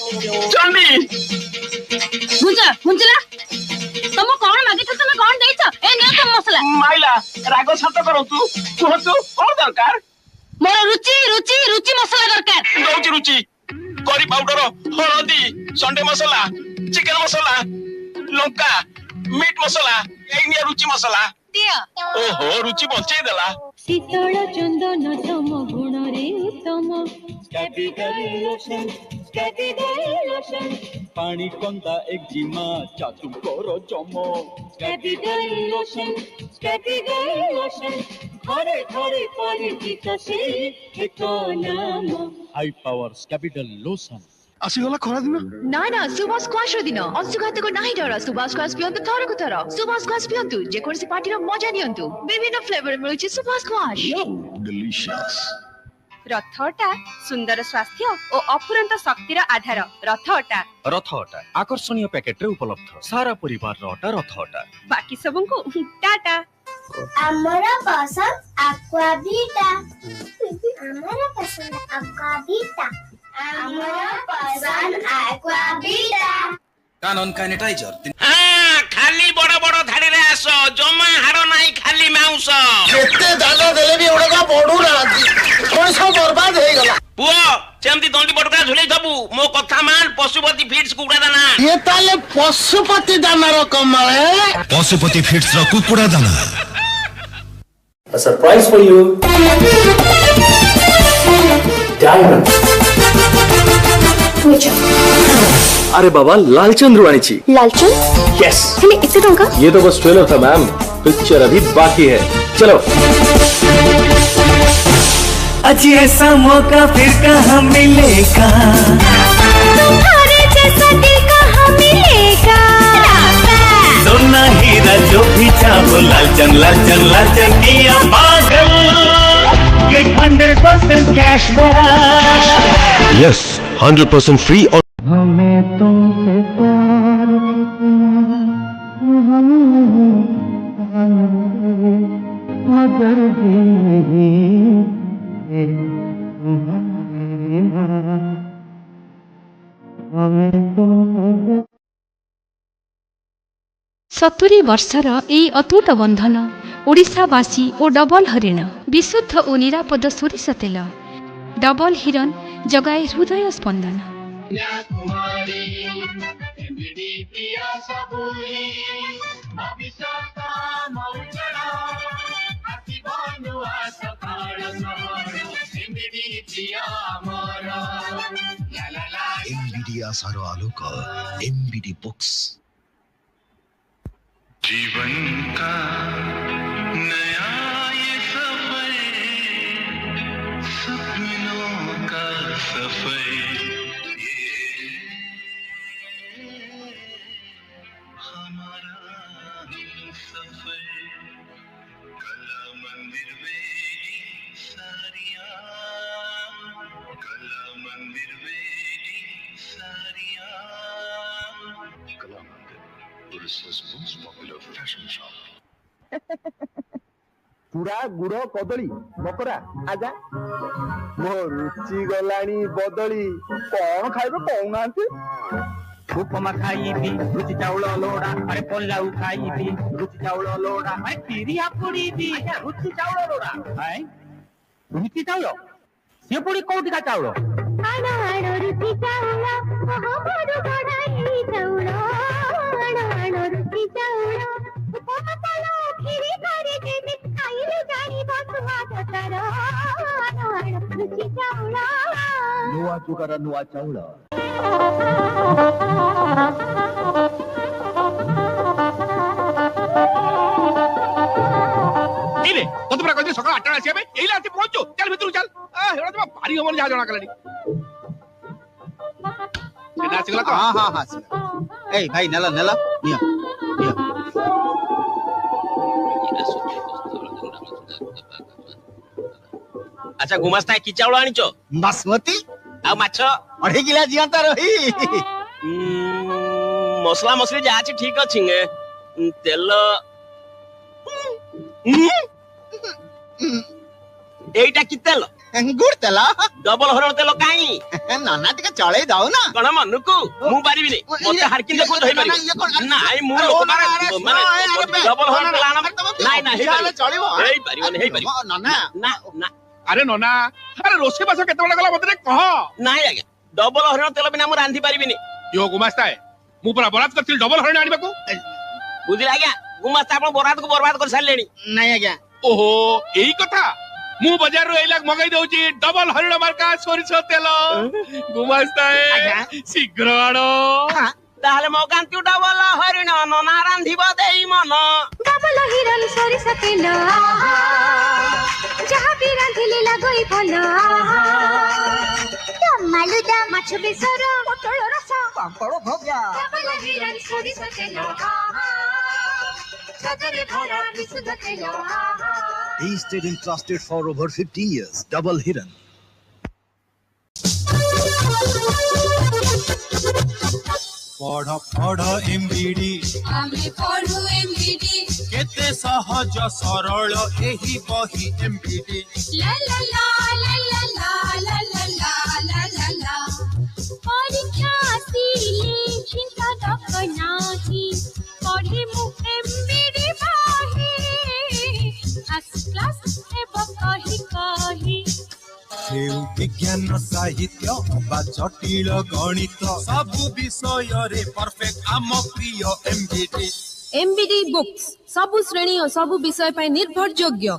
चंडी मुंजला तुम कौन मागे तुम कौन देइछ ए ने तुम मसला माइला राग शांत करंतु कहतु कोन दरकार मोर रुचि रुचि रुचि मसला दरकार दउची रुचि करी पाउडर हळदी संडे मसाला चिकन मसाला लंका मीट मसाला एई निया रुचि मसाला दिया ओहो रुचि बंचै देला शीतल चंदन तम गुण रे उत्तम कैपिटल लोशन पानी कंदा एक्जिमा चातु करो जमो कैपिटल लोशन घरे घरे परिचित से एक नाम हाई पावर कैपिटल लोशन आसीगला खरा दिन ना ना सुभाष स्क्वाश दिन अंशुघातको नाही डर सुभाष स्क्वाश पियन्तु थरको थर सुभाष स्क्वाश पियन्तु जे कोनसी पार्टी र मजा नियन्तु विभिन्न फ्लेवर मिलुछि सुभाष स्क्वाश डिलीशियस रथटा सुंदर स्वास्थ्य और अफुरंत शक्तिर आधार रथटा आकर्षणीय पैकेट रे उपलब्ध सारा परिवार रटा रथटा बाकी सबको टाटा हमारा पसंद एक्वावीटा हमारा पसंद एक्वावीटा हमारा पसंद एक्वावीटा कानन सैनिटाइजर खाली बड़ बड़ धाड़ी रे आसो जमा हार नाही खाली माउस केते दाना देले भी ओडा बडू ना कोन सब बर्बाद हे गला पुओ जेमती दंडी बटका झुलै दबु मो कथा मान पशुपति फीड्स कुकुड़ा दाना ये ताले पशुपति दाना रो कमाल है पशुपति फीड्स रो कुकुड़ा दाना A surprise for you. Diamond. अरे बाबा लालचंद रुआनी छी लालचंद Yes. हेले इतने टंका ये तो बस ट्रेलर था मैम, पिक्चर अभी बाकी है। चलो। अजी ऐसा मौका फिर कहाँ मिलेगा तुम्हारे जैसा दिल कहाँ मिलेगा सोना हीरा जो भी चाहो लालचन लालचन लालचन किया पागल Get 100% cash back yes 100% free और हमें तुमसे प्यार मगर सत्तरी वर्षर यही अतुट बंधन ओडिशावासी और डबल हरिण विशुद्ध और निरापद सोरिष तेल डबल हिरन जगाए हृदय स्पंदन एमबीडी आसारो आलोक एमबीडी बुक्स जीवन का नया ये सफर सपनों का सफर ये हमारा सफर कला मंदिर वेगी सारिया कला मंदिर वेगी सारिया कला मंदिर Odisha's most popular fashion shop. चूड़ा गुड़ कदली मकरा आजा मो रुचि गलानी बदली कौन खाइबे कहउनांती उपमा खाइबी रुचि चाउल लोड़ा अरे पोलाउ खाइबी रुचि चाउल लोड़ा अरे पिरिया पुड़ीबी रुचि चाउल लोड़ा हाय रुचि चाउल से पुड़ी कोठी का चाउल आना आनो रुचि चाउल हमरो गड़ाई चाउल आनो रुचि चाउल उपमतलो खिरी करे देने खाइले जानी बसुआ तरो आनो रुचि चाउल नुआ चुकर नुआ चाउल इले तो तुमरा कहते सकाळ 8 टा आसीबे एइला आती पहुंचो चल भितरु चल हेडा तो भारी हमन जा जणा कलानी सेना सिगला तो हां हां हां ए भाई नला नला निया निया अच्छा गुमास्ता की चाउल आनिचो बासमती आ माछ 2.5 किलो जियांता रही मसला मसली जा अछि ठीक अछि तेल एइटा की तेल गुड़ तेल डबल हरण तेल काई नना टिके चळै दाउ ना कण मनुकु मु पारिबिनी मते हारकिन देखो धइ पारि नाइ मु लोक माने डबल हरण तेल आना नाइ ना हे पारिबो नना ना ना अरे नना अरे रोसे बास केते बडा गला मते कह नाइ आज्ञा डबल हरण तेल बिना मु रांधी पारिबिनी यो गुमास्ता है मु पूरा बरात करथिल डबल हरण आनिबा को बुझिला आज्ञा गुमास्ता आपण बरात को बर्बाद कर सारलेनी नाइ आज्ञा ओहो एई कथा मु बाजार रो एलाक मगाई दउची डबल हरण मार्का सोरिष तेल गुमास्ता है शीघ्र आडो ताहले मगांती डबल हरिण नना रांधिब देई मन डबल हिरन सोरिष तेल जहा भी रांधिले लागई भल मालुदा माछ बेसर पटल रस पापड़ भजा डबल हिरन सोरिष तेल सदरे भरा विशुद्ध तेल Tasted and trusted for over 50 years. Double Hiran. पढ़ पढ़ एमबीडी आमे पढ़ू एमबीडी केते सहज सरल एही बही एमबीडी ला ला ला ला ला ला ला ला ला ला ला ला परीक्षा आसीले चिंता दक नाही पढ़ी मु एमबीडी बाही क्लास क्लास एब कही कही विज्ञान साहित्य बा जटिल गणित सबु विषय रे परफेक्ट आम प्रिय एमबीडी एमबीडी बुक्स सबु श्रेणी और सबु विषय पर निर्भर योग्य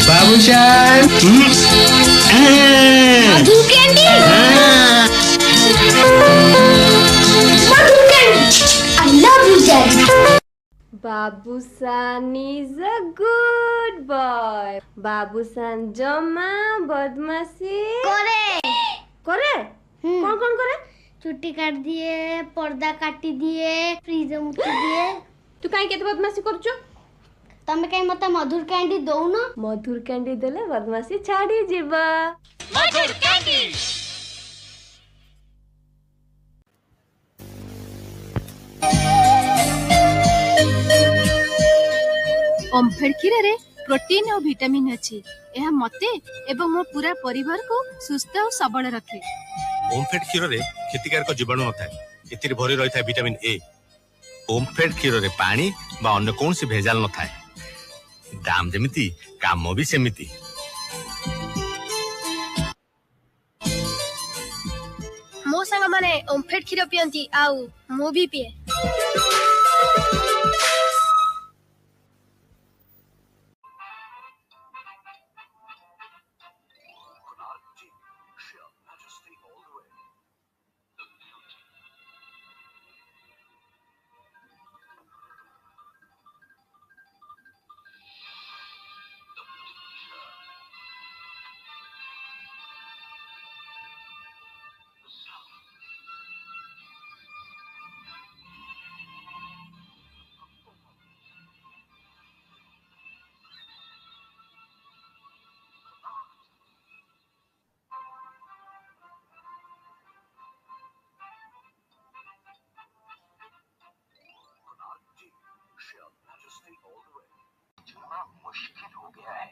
बाबूशान मधु candy I love you daddy Babusan is a good boy. Babusan जमा बदमाशी करे कौन कौन करे चुट्टी काट दिए पर्दा काटी दिए फ्रिज मुठी दिए तू काई केते बदमाशी करछो तमे काई मते मधुर कैंडी दउनो मधुर कैंडी देले बदमाशी छाड़ी जीवा मधुर कैंडी ओमफेड क्षीर रे प्रोटीन और विटामिन अछि एहा मते एवं मो पूरा परिवार को सुस्थ और सबल रखे ओमफेड क्षीर रे क्षतिकारक जीवाणु नथाय एतिर भरी रही था विटामिन ए ओमफेड क्षीर रे पानी बा अन्य कोनसी भेजाल नथाय दाम जेमिति काम भी सेमिति मो संग माने ओमफेड क्षीर पियंती आउ मो भी पिए मुश्किल हो गया है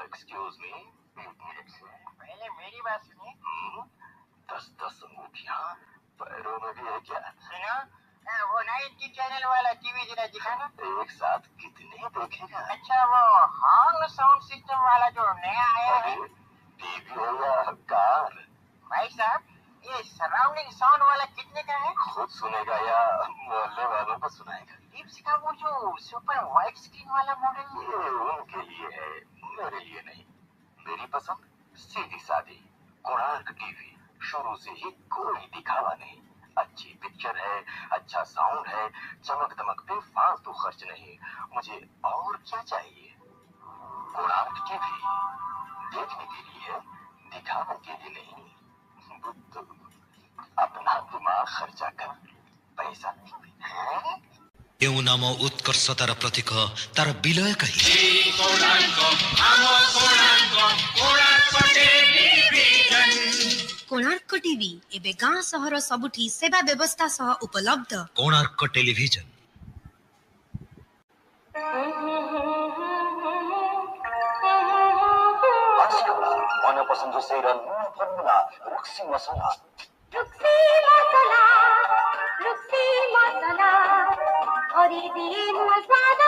एक्सक्यूज मी पहले मेरी बात सुनिए 10-10 अंगूठियां पैरों में भी है क्या सुनो वो नाइट चैनल वाला टीवी जरा दिखाना एक साथ कितने देखेगा अच्छा वो हॉर्न साउंड सिस्टम वाला जो नया आया है टीवी हो या कार भाई साहब ये सराउंडिंग साउंड वाला कितने का है खुद सुनेगा या मोहल्ले वालों को सुनाएगा टिप्स का वो जो सुपर वाइड स्क्रीन वाला मॉडल ये उनके लिए है मेरे लिए नहीं मेरी पसंद सीधी सादी कोणार्क टीवी शुरू से ही कोई दिखावा नहीं अच्छी पिक्चर है अच्छा साउंड है चमक दमक पे फालतू खर्च नहीं मुझे और क्या चाहिए कोणार्क टीवी देखने के लिए दिखाने के लिए नहीं अपना दिमाग खर्चा कर पैसा केउ नाम उत्कर्षतार प्रतीक तार विलय कही कोणार्क टीवी एबे गाँ सहर सबुठी सेवा व्यवस्था सह उपलब्ध कोणार्क टेलीविजन ରୋଷେଇର ନୂଆ ଫର୍ମୁଲା ରୁକ୍ସି ମସଲା। रुक्सी मसाला भरी दिए स्वाद